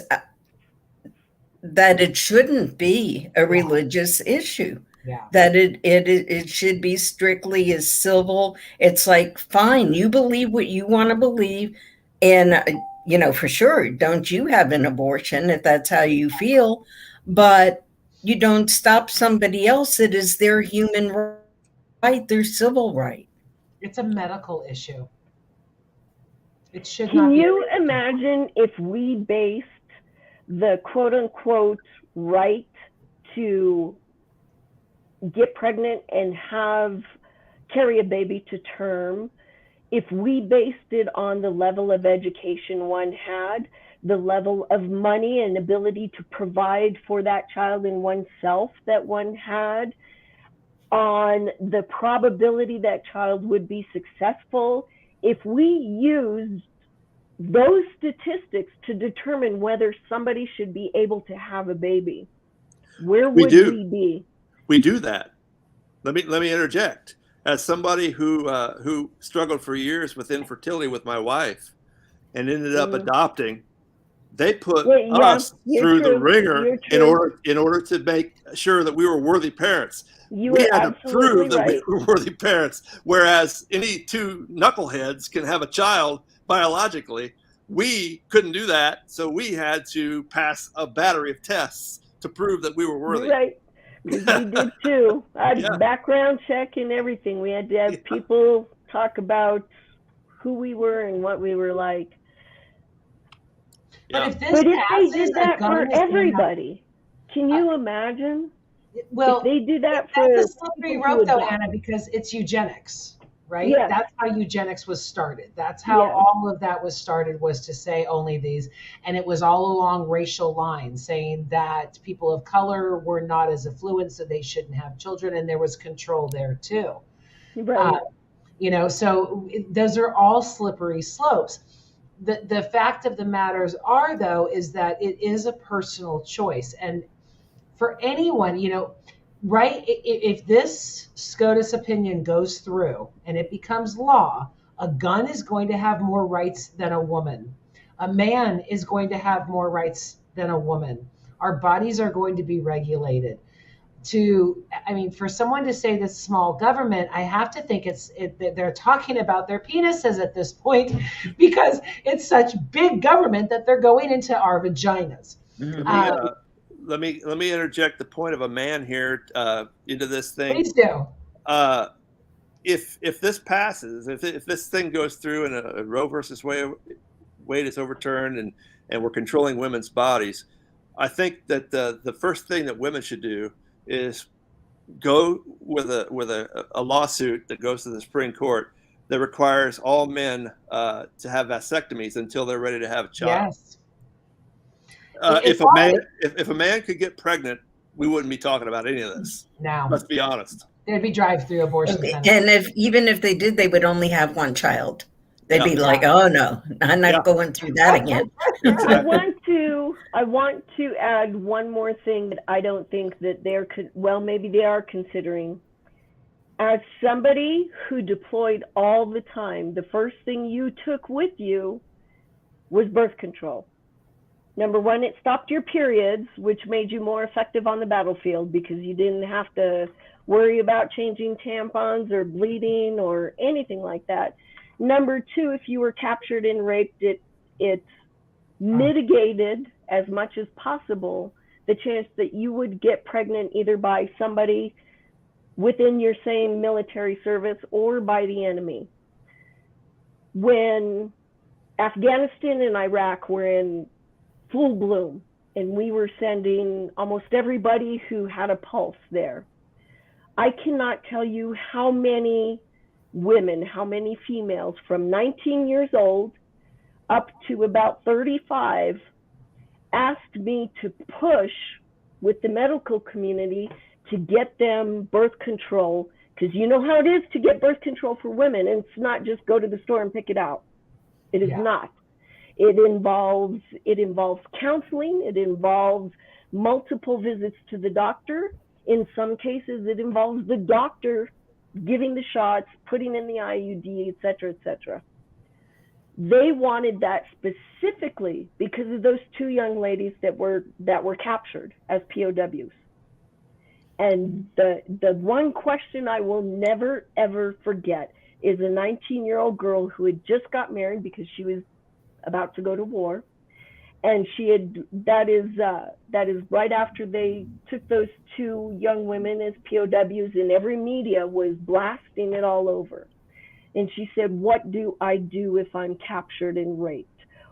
Speaker 3: that it shouldn't be a religious issue.
Speaker 1: Yeah.
Speaker 3: That it should be strictly as civil. It's like, fine, you believe what you want to believe, and for sure, don't you have an abortion if that's how you feel, but you don't stop somebody else. It is their human right, their civil right.
Speaker 1: It's a medical issue. It should
Speaker 4: Can
Speaker 1: not be.
Speaker 4: you imagine if we based the quote unquote right to get pregnant and carry a baby to term, if we based it on the level of education one had, the level of money and ability to provide for that child and oneself that one had, on the probability that child would be successful, if we used those statistics to determine whether somebody should be able to have a baby, where would we be?
Speaker 2: We do that. Let me interject. As somebody who struggled for years with infertility with my wife and ended up adopting, they put us through the ringer in order to make sure that we were worthy parents. We had to prove that we were worthy parents. Whereas any two knuckleheads can have a child biologically, we couldn't do that. So we had to pass a battery of tests to prove that we were worthy.
Speaker 4: Right. We did too. Background check and everything. We had to have people talk about who we were and what we were like.
Speaker 1: But if
Speaker 4: they did that for everybody, can you imagine?
Speaker 1: Well,
Speaker 4: if they do that for
Speaker 1: that's a slippery rope, though, Anna, because it's eugenics, right?
Speaker 4: Yeah.
Speaker 1: That's how eugenics was started. That's how all of that was started, was to say only these. And it was all along racial lines, saying that people of color were not as affluent, so they shouldn't have children. And there was control there, too.
Speaker 4: Right.
Speaker 1: So those are all slippery slopes. The fact of the matters are, though, is that it is a personal choice. And for anyone, right, if this SCOTUS opinion goes through and it becomes law, a gun is going to have more rights than a woman. A man is going to have more rights than a woman. Our bodies are going to be regulated. For someone to say this small government, I have to think they're talking about their penises at this point, because it's such big government that they're going into our vaginas.
Speaker 2: Let me interject the point of a man here into this thing.
Speaker 1: Please do.
Speaker 2: If this passes, if this thing goes through and a Roe versus Wade is overturned and we're controlling women's bodies, I think that the first thing that women should do is go with a lawsuit that goes to the Supreme Court that requires all men to have vasectomies until they're ready to have a child.
Speaker 1: Yes.
Speaker 2: If a man could get pregnant, we wouldn't be talking about any of this.
Speaker 1: No.
Speaker 2: Let's be honest.
Speaker 1: There'd be drive-through abortion centers.
Speaker 3: And even if they did, they would only have one child. They'd be like, "Oh no, I'm not going through that again."
Speaker 4: I want to add one more thing that I don't think that maybe they are considering. As somebody who deployed all the time, the first thing you took with you was birth control. Number one, it stopped your periods, which made you more effective on the battlefield because you didn't have to worry about changing tampons or bleeding or anything like that. Number two, if you were captured and raped, it mitigated as much as possible the chance that you would get pregnant either by somebody within your same military service or by the enemy. When Afghanistan and Iraq were in full bloom and we were sending almost everybody who had a pulse there, I cannot tell you how many women, how many females from 19 years old up to about 35 asked me to push with the medical community to get them birth control, because you know how it is to get birth control for women, and it's not just go to the store and pick it out. It is not. It involves counseling. It involves multiple visits to the doctor. In some cases, it involves the doctor giving the shots, putting in the IUD, et cetera, et cetera. They wanted that specifically because of those two young ladies that were captured as POWs. And the one question I will never, ever forget is a 19-year-old girl who had just got married because she was about to go to war. And that is right after they took those two young women as POWs, and every media was blasting it all over. And she said, what do I do if I'm captured and raped?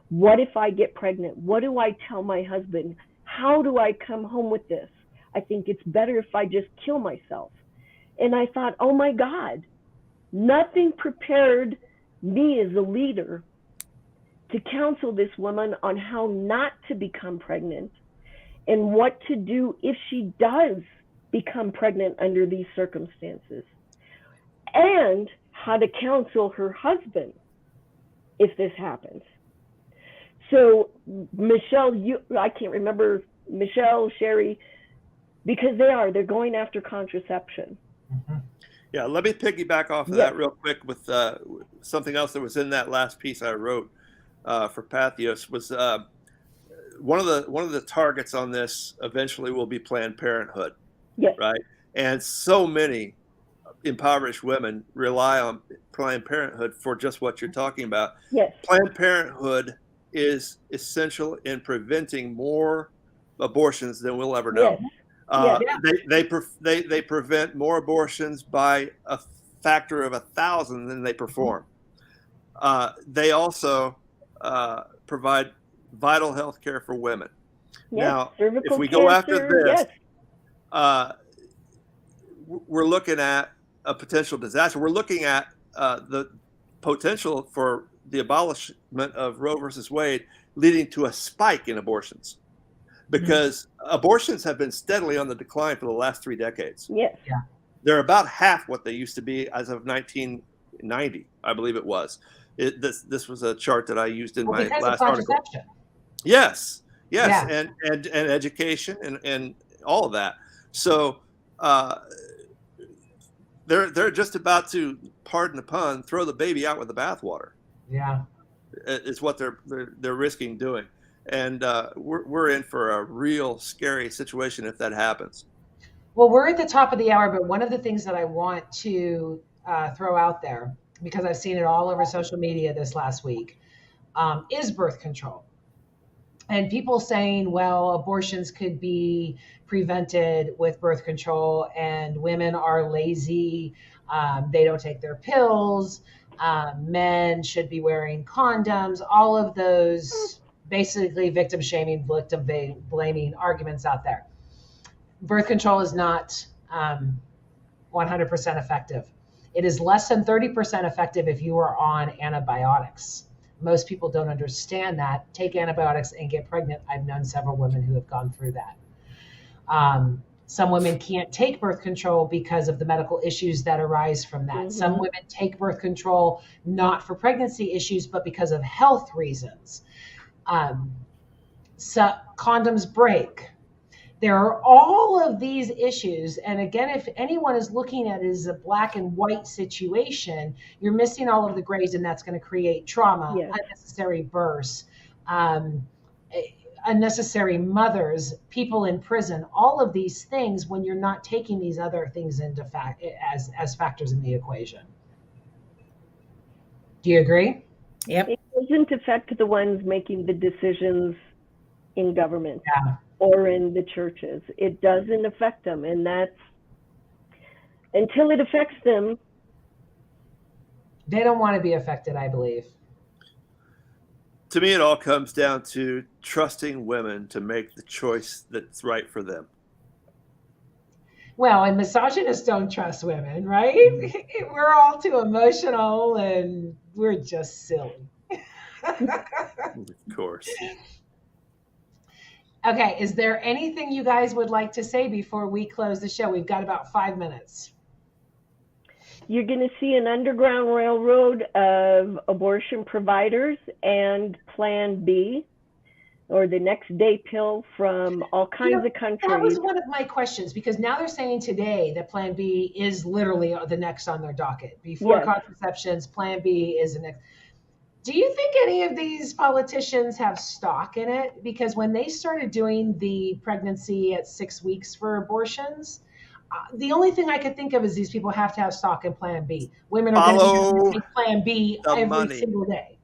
Speaker 4: What if I get pregnant? What do I tell my husband? How do I come home with this? I think it's better if I just kill myself. And I thought, oh my God, nothing prepared me as a leader to counsel this woman on how not to become pregnant and what to do if she does become pregnant under these circumstances, and how to counsel her husband if this happens. So Michelle, I can't remember, Michelle, Sherry, because they're going after contraception.
Speaker 2: Mm-hmm. Yeah, let me piggyback off of that real quick with something else that was in that last piece I wrote for Patheos. Was one of the targets on this eventually will be Planned Parenthood, right? And so many impoverished women rely on Planned Parenthood for just what you're talking about. Planned Parenthood is essential in preventing more abortions than we'll ever know. They prevent more abortions by a factor of 1,000 than they perform. They also provide vital health care for women. Now, if we go after this, we're looking at a potential disaster. We're looking at the potential for the abolishment of Roe versus Wade leading to a spike in abortions, because abortions have been steadily on the decline for the last 3 decades. They're about half what they used to be as of 1990, I believe it was. This was a chart that I used in my last article. Yes, and education and all of that. So they're just about to, pardon the pun, throw the baby out with the bathwater. Is what they're risking doing, and we're in for a real scary situation if that happens.
Speaker 1: Well, we're at the top of the hour, but one of the things that I want to throw out there, because I've seen it all over social media this last week, is birth control. And people saying, well, abortions could be prevented with birth control, and women are lazy, they don't take their pills, men should be wearing condoms, all of those basically victim shaming, victim blaming arguments out there. Birth control is not 100% effective. It is less than 30% effective if you are on antibiotics. Most people don't understand that. Take antibiotics and get pregnant. I've known several women who have gone through that. Some women can't take birth control because of the medical issues that arise from that. Some women take birth control not for pregnancy issues, but because of health reasons. So condoms break. There are all of these issues. And again, if anyone is looking at it as a black and white situation, you're missing all of the grays, and that's going to create trauma, unnecessary births, unnecessary mothers, people in prison, all of these things when you're not taking these other things into as factors in the equation. Do you agree?
Speaker 4: It doesn't affect the ones making the decisions in government. Or in the churches. It doesn't affect them, and that's until it affects them.
Speaker 1: They don't want to be affected, I believe.
Speaker 2: To me, it all comes down to trusting women to make the choice that's right for them.
Speaker 1: Well, and misogynists don't trust women, right? We're all too emotional, and we're just silly.
Speaker 2: Of course.
Speaker 1: Okay, is there anything you guys would like to say before we close the show? We've got about 5 minutes.
Speaker 4: You're going to see an underground railroad of abortion providers and Plan B, or the next day pill, from all kinds of countries.
Speaker 1: That was one of my questions, because now they're saying today that Plan B is literally the next on their docket. Before contraceptions, Plan B is the next. Do you think any of these politicians have stock in it? Because when they started doing the pregnancy at 6 weeks for abortions, the only thing I could think of is these people have to have stock in Plan B. Women are going to take Plan B every single day.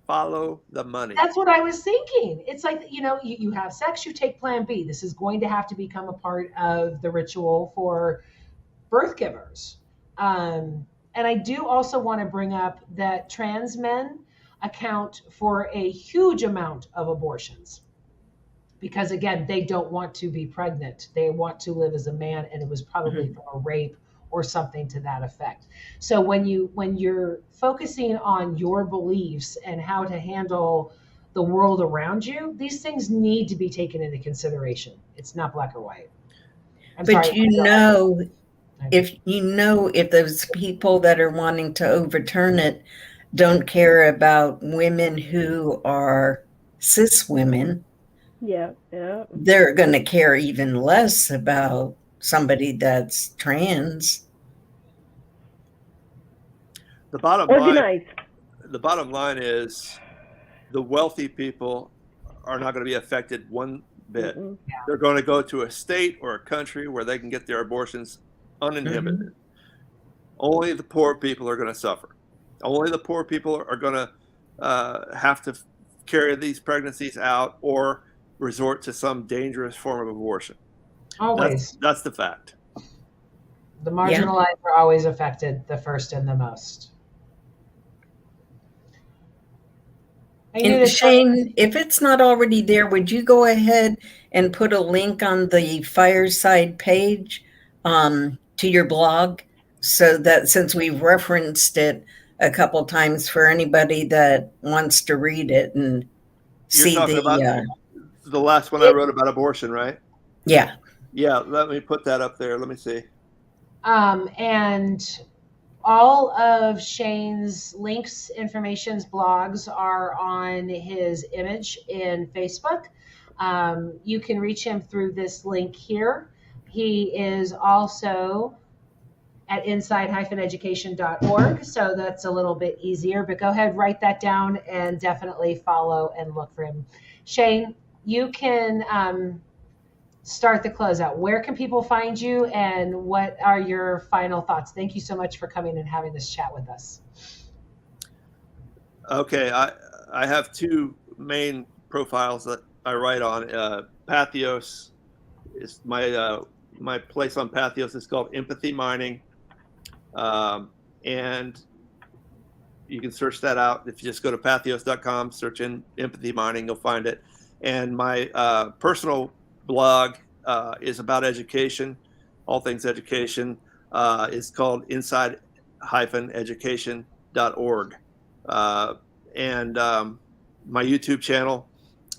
Speaker 2: Follow the money.
Speaker 1: That's what I was thinking. It's like, you have sex, you take Plan B. This is going to have to become a part of the ritual for birth givers. And I do also want to bring up that trans men account for a huge amount of abortions, because again, they don't want to be pregnant. They want to live as a man, and it was probably from a rape or something to that effect. So when you're focusing on your beliefs and how to handle the world around you, these things need to be taken into consideration. It's not black or white.
Speaker 3: If those people that are wanting to overturn it don't care about women who are cis women, they're going to care even less about somebody that's trans.
Speaker 2: The bottom line is the wealthy people are not going to be affected one bit. They're going to go to a state or a country where they can get their abortions uninhibited. Only the poor people are going to suffer. Only the poor people are going to have to carry these pregnancies out or resort to some dangerous form of abortion.
Speaker 1: Always.
Speaker 2: That's the fact.
Speaker 1: The marginalized are always affected the first and the most.
Speaker 3: And Shane, if it's not already there, would you go ahead and put a link on the Fireside page to your blog, so that since we've referenced it a couple times, for anybody that wants to read it and see
Speaker 2: the last one I wrote about abortion, right?
Speaker 3: Yeah.
Speaker 2: Yeah, let me put that up there. Let me see.
Speaker 1: And all of Shane's links, informations, blogs are on his image in Facebook. You can reach him through this link here. He is also at inside-education.org, so that's a little bit easier, but go ahead, write that down, and definitely follow and look for him. Shane, you can start the closeout. Where can people find you, and what are your final thoughts? Thank you so much for coming and having this chat with us.
Speaker 2: Okay, I have two main profiles that I write on. Pathos is my place on Pathos is called Empathy Mining, and you can search that out. If you just go to pathos.com, search in Empathy Mining, you'll find it. And my personal blog is about education, all things education. It's called inside-education.org. And my YouTube channel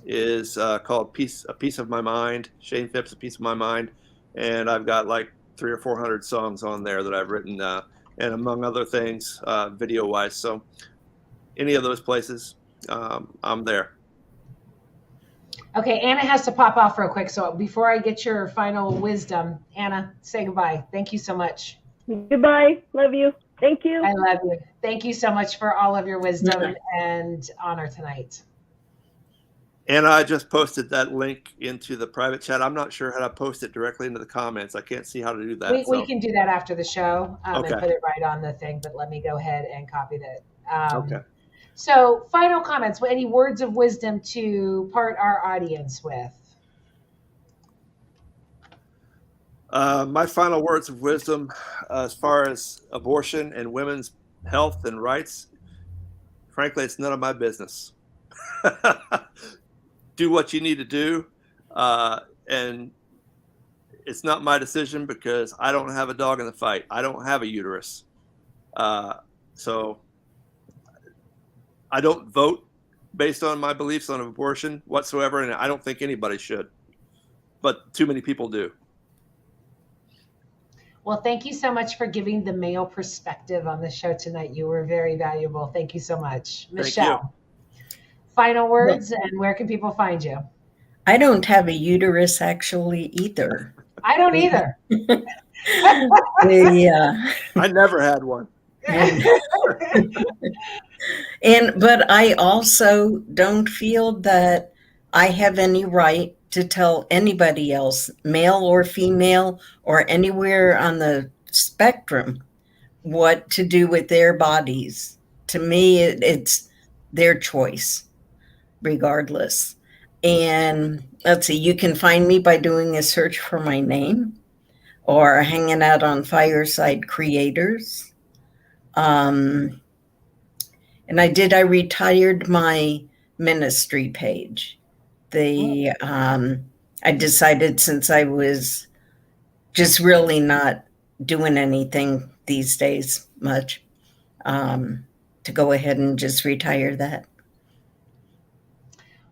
Speaker 2: is called A Piece of My Mind, Shane Phipps, A Piece of My Mind. And I've got like 300 or 400 songs on there that I've written, and among other things, video-wise. So any of those places, I'm there.
Speaker 1: Okay, Anna has to pop off real quick. So before I get your final wisdom, Anna, say goodbye. Thank you so much.
Speaker 4: Goodbye. Love you. Thank you.
Speaker 1: I love you. Thank you so much for all of your wisdom and honor tonight.
Speaker 2: Anna, I just posted that link into the private chat. I'm not sure how to post it directly into the comments. I can't see how to do that.
Speaker 1: We can do that after the show
Speaker 2: Okay.
Speaker 1: and put it right on the thing, but let me go ahead and copy that.
Speaker 2: Okay.
Speaker 1: So final comments, any words of wisdom to part our audience with?
Speaker 2: My final words of wisdom, as far as abortion and women's health and rights, frankly, it's none of my business. Do what you need to do, and it's not my decision because I don't have a dog in the fight. I don't have a uterus. So I don't vote based on my beliefs on abortion whatsoever, and I don't think anybody should. but too many people do.
Speaker 1: Well, thank you so much for giving the male perspective on the show tonight. You were very valuable. Thank you so much. Michelle, final words, and where can people find you?
Speaker 3: I don't have a uterus actually either.
Speaker 1: I don't either.
Speaker 2: I never had one.
Speaker 3: But I also don't feel that I have any right to tell anybody else, male or female or anywhere on the spectrum, what to do with their bodies. To me, it's their choice, regardless. And let's see, you can find me by doing a search for my name or hanging out on Fireside Creators. And I retired my ministry page. I decided, since I was just really not doing anything these days much, to go ahead and just retire that.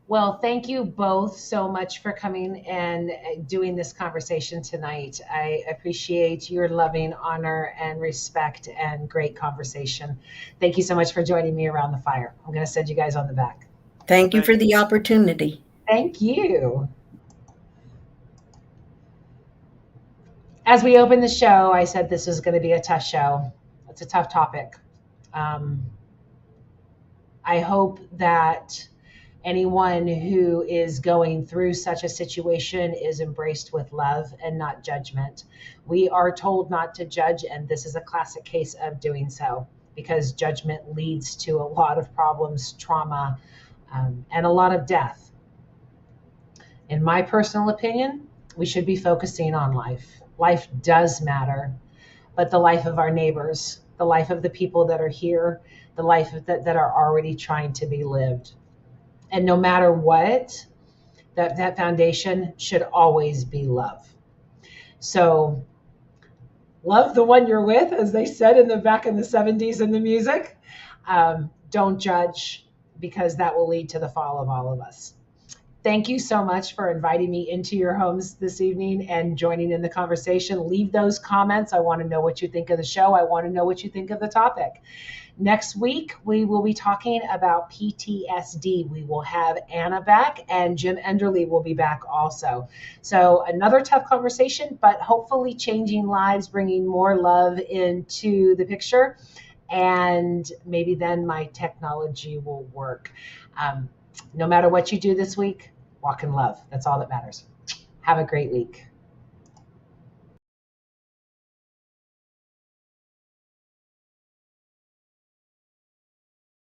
Speaker 1: Well, thank you both so much for coming and doing this conversation tonight. I appreciate your loving honor and respect and great conversation. Thank you so much for joining me around the fire. I'm going to send you guys on the back.
Speaker 3: Thank you for the opportunity.
Speaker 1: Thank you. As we opened the show, I said this was going to be a tough show. It's a tough topic. I hope that anyone who is going through such a situation is embraced with love and not judgment. We are told not to judge, and this is a classic case of doing so, because judgment leads to a lot of problems, trauma, and a lot of death. In my personal opinion, we should be focusing on life. Life does matter, but the life of our neighbors, the life of the people that are here, the life that are already trying to be lived. And no matter what, that foundation should always be love. So love the one you're with, as they said back in the 70s in the music. Don't judge, because that will lead to the fall of all of us. Thank you so much for inviting me into your homes this evening and joining in the conversation. Leave those comments. I want to know what you think of the show. I want to know what you think of the topic. Next week, we will be talking about PTSD. We will have Anna back, and Jim Enderle will be back also. So another tough conversation, but hopefully changing lives, bringing more love into the picture, and maybe then my technology will work. No matter what you do this week, walk in love. That's all that matters. Have a great week.